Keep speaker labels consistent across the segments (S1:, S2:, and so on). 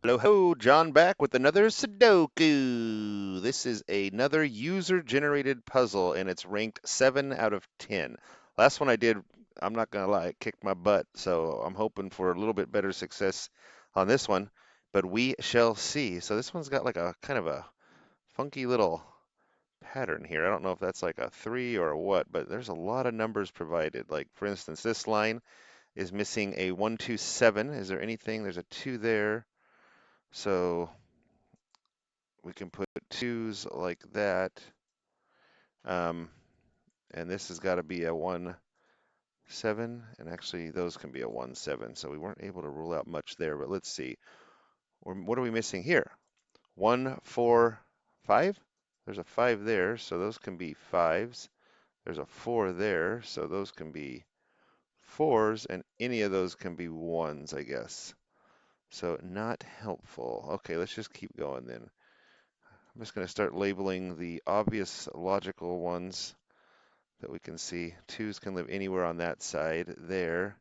S1: Hello, hello, John back with another Sudoku. This is another user-generated puzzle, and it's ranked 7 out of 10. Last one I did, I'm not gonna lie, it kicked my butt, so I'm hoping for a little bit better success on this one, but we shall see. So this one's got like a kind of a funky little pattern here. I don't know if that's like a 3 or a what, but there's a lot of numbers provided. Like, for instance, this line is missing a 1, 2, 7. Is there anything? There's a 2 there. So we can put twos like that. Um, and this has got to be a 1, 7. And actually, those can be a 1, 7. So we weren't able to rule out much there. But let's see. What are we missing here? 1, 4, 5? There's a 5 there. So those can be 5s. There's a 4 there. So those can be 4s. And any of those can be 1s, I guess. So not helpful. Okay, let's just keep going then. I'm just going to start labeling the obvious logical ones that we can see. Twos can live anywhere on that side there.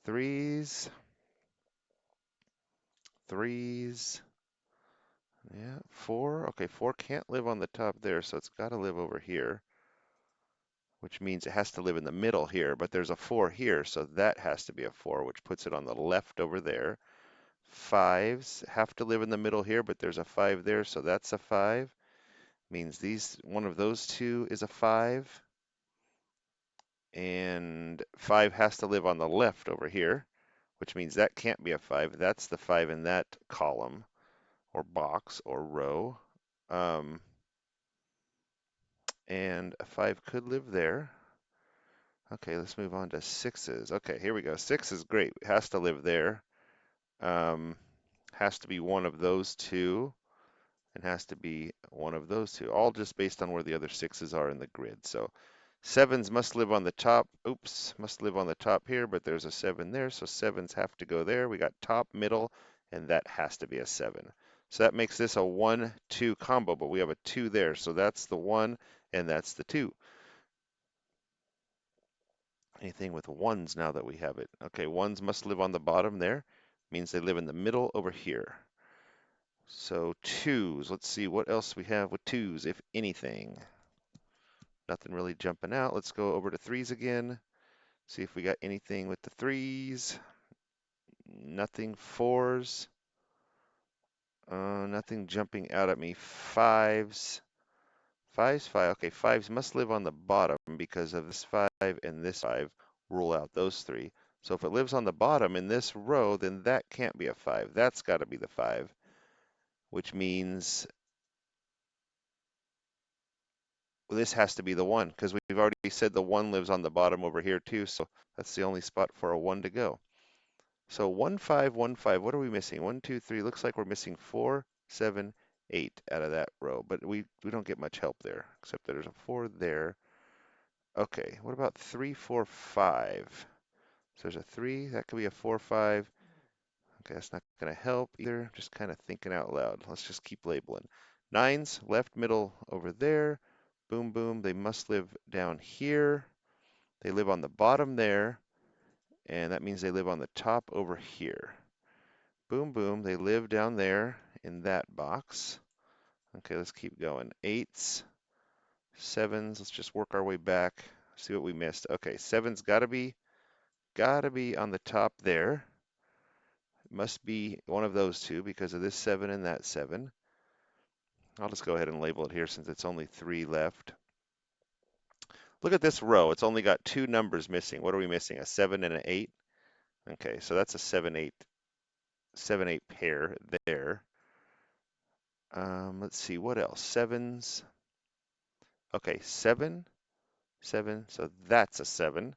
S1: Threes, threes, yeah, four. Okay, four can't live on the top there, so it's got to live over here, which means it has to live in the middle here, but there's a four here, so that has to be a four, which puts it on the left over there. Fives have to live in the middle here, but there's a five there, so that's a five. Means one of those two is a five. And 5 has to live on the left over here, which means that can't be a 5. That's the 5 in that column or box or row. Um, and a 5 could live there. Okay, let's move on to 6s. Okay, here we go. 6 is great. It has to live there. Um, has to be one of those two and has to be one of those two, all just based on where the other 6s are in the grid. So sevens must live on the top. Oops, must live on the top here, but there's a 7 there, so sevens have to go there. We got top, middle, and that has to be a 7. So that makes this a 1, 2 combo, but we have a 2 there. So that's the 1 and that's the 2. Anything with ones now that we have it. Okay, ones must live on the bottom there. Means they live in the middle over here. So twos, let's see what else we have with twos, if anything. Nothing really jumping out. Let's go over to threes again. See if we got anything with the threes. Nothing. Fours. Nothing jumping out at me. Fives. Fives, five. Okay, fives must live on the bottom because of this 5 and this 5. Rule out those 3. So if it lives on the bottom in this row, then that can't be a 5. That's got to be the 5, which means this has to be the 1 because we've already said the 1 lives on the bottom over here too. So that's the only spot for a 1 to go. So 1, 5, 1, 5. What are we missing? 1, 2, 3. Looks like we're missing 4, 7, 8 out of that row, but we don't get much help there, except that there's a 4 there. Okay, what about 3, 4, 5? So there's a 3. That could be a 4, 5. Okay, that's not going to help either. Just kind of thinking out loud. Let's just keep labeling. Nines, left, middle, over there. Boom, boom. They must live down here. They live on the bottom there, and that means they live on the top over here. Boom, boom. They live down there in that box. Okay, let's keep going. Eights, sevens. Let's just work our way back. See what we missed. Okay, sevens gotta be on the top there. It must be one of those two because of this 7 and that 7. I'll just go ahead and label it here since it's only 3 left. Look at this row. It's only got 2 numbers missing. What are we missing? A 7 and an 8? Okay, so that's a 7, 8, 7, 8 pair there. Let's see, what else? Sevens. Okay, 7, 7, so that's a 7,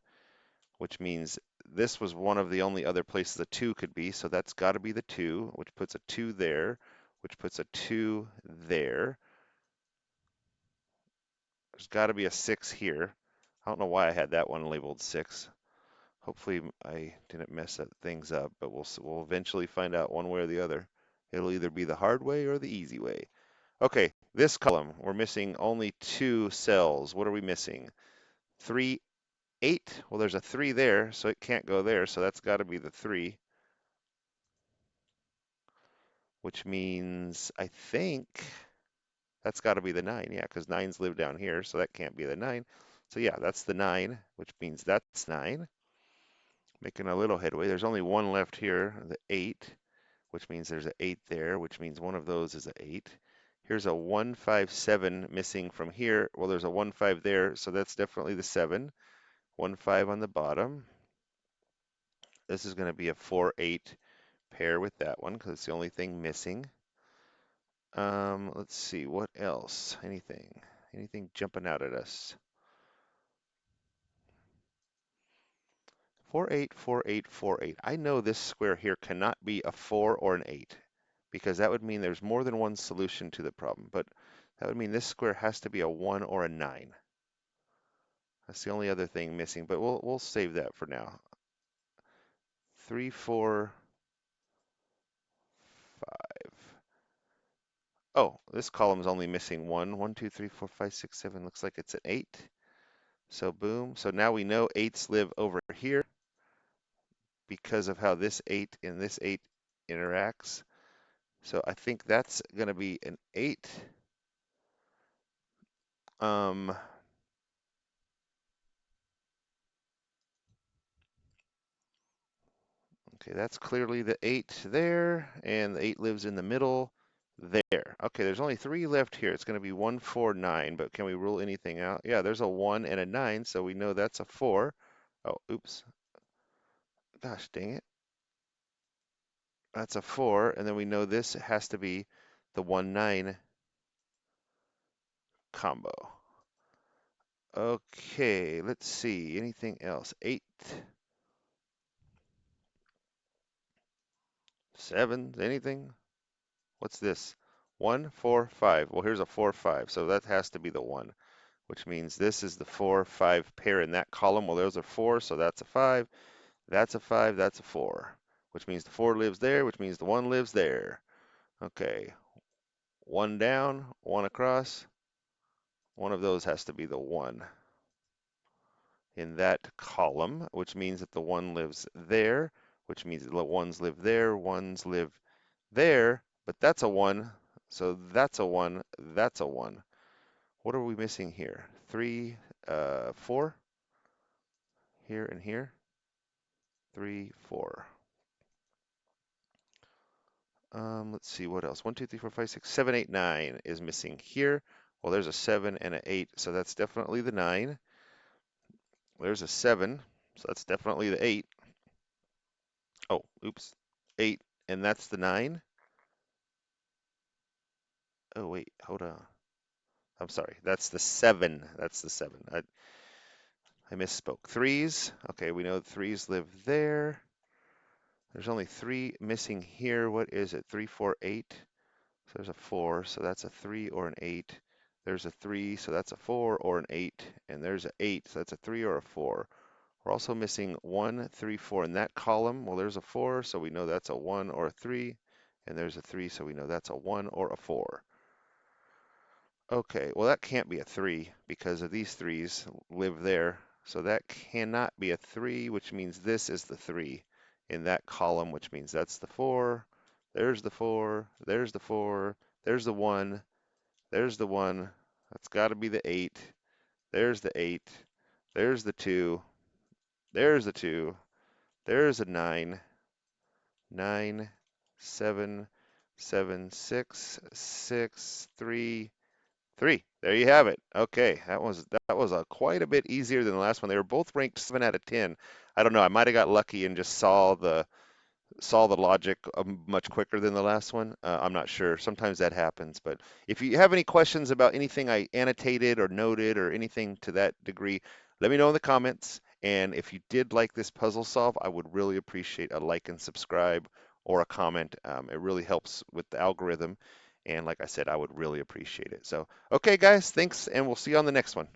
S1: which means this was one of the only other places a 2 could be, so that's got to be the 2, which puts a 2 there, which puts a 2 there. There's got to be a 6 here. I don't know why I had that one labeled 6. Hopefully I didn't mess things up, but we'll eventually find out one way or the other. It'll either be the hard way or the easy way. Okay, this column, we're missing only 2 cells. What are we missing? 3, 8. Well, there's a 3 there, so it can't go there, so that's got to be the 3. which means I think that's got to be the 9. Yeah, because 9's live down here, so that can't be the 9. So yeah, that's the 9, which means that's 9. Making a little headway. There's only one left here, the 8, which means there's an 8 there, which means one of those is an 8. Here's a 157 missing from here. Well, there's a 1 5 there, so that's definitely the 7. 1 5 on the bottom. This is going to be a 4 8 pair with that one because it's the only thing missing. Let's see, what else? Anything? Anything jumping out at us? 4 8 4 8 4 8. I know this square here cannot be a 4 or an 8 because that would mean there's more than one solution to the problem, but that would mean this square has to be a 1 or a 9. That's the only other thing missing, but we'll save that for now. 3 4 5. Oh, this column is only missing 1. 1 2 3 4 5 6 7. Looks like it's an 8. So boom. So now we know 8s live over here because of how this 8 and this 8 interacts. So I think that's going to be an 8. Um, okay, that's clearly the 8 there, and the 8 lives in the middle there. Okay, there's only 3 left here. It's going to be 1 4 9, but can we rule anything out? Yeah, there's a 1 and a 9, so we know that's a 4. Oh, oops. Gosh, dang it. That's a 4, and then we know this has to be the 1 9 combo. Okay, let's see. Anything else? 8, 7, anything? What's this? 1 4 5. Well, here's a 4 5, so that has to be the 1, which means this is the 4 5 pair in that column. Well, there's a 4, so that's a 5. That's a 5, that's a 4, which means the 4 lives there, which means the 1 lives there. Okay, 1 down, 1 across. One of those has to be the 1 in that column, which means that the 1 lives there, which means the 1s live there, 1s live there, but that's a 1, so that's a 1, that's a 1. What are we missing here? 3, 4, here and here, 3, 4. Let's see what else. 1, 2, 3, 4, 5, 6, 7, 8, 9 is missing here. Well, there's a 7 and an 8, so that's definitely the 9. There's a 7, so that's definitely the 8. Oh, oops, 8, and that's the 9. Oh, wait, hold on. I'm sorry, that's the 7. That's the 7. I misspoke. 3s. Okay, we know 3s live there. There's only 3 missing here. What is it? 3, 4, 8. So there's a 4, so that's a 3 or an 8. There's a 3, so that's a 4 or an 8. And there's an 8, so that's a 3 or a 4. We're also missing 1, 3, 4 in that column. Well, there's a 4, so we know that's a 1 or a 3. And there's a 3, so we know that's a 1 or a 4. Okay, well that can't be a 3 because of these 3s live there. So that cannot be a 3, which means this is the 3 in that column, which means that's the 4. There's the 4. There's the 4. There's the 1. There's the 1. That's got to be the 8. There's the 8. There's the 2. There's the 2. There's a 9. 9, 7, 7, 6, 6, 3, 3. There you have it. Okay, that was a quite a bit easier than the last one. They were both ranked 7 out of 10. I don't know. I might have got lucky and just saw the logic much quicker than the last one. I'm not sure. Sometimes that happens. But if you have any questions about anything I annotated or noted or anything to that degree, let me know in the comments. And if you did like this puzzle solve, I would really appreciate a like and subscribe or a comment. It really helps with the algorithm. And like I said, I would really appreciate it. So, okay, guys, thanks, and we'll see you on the next one.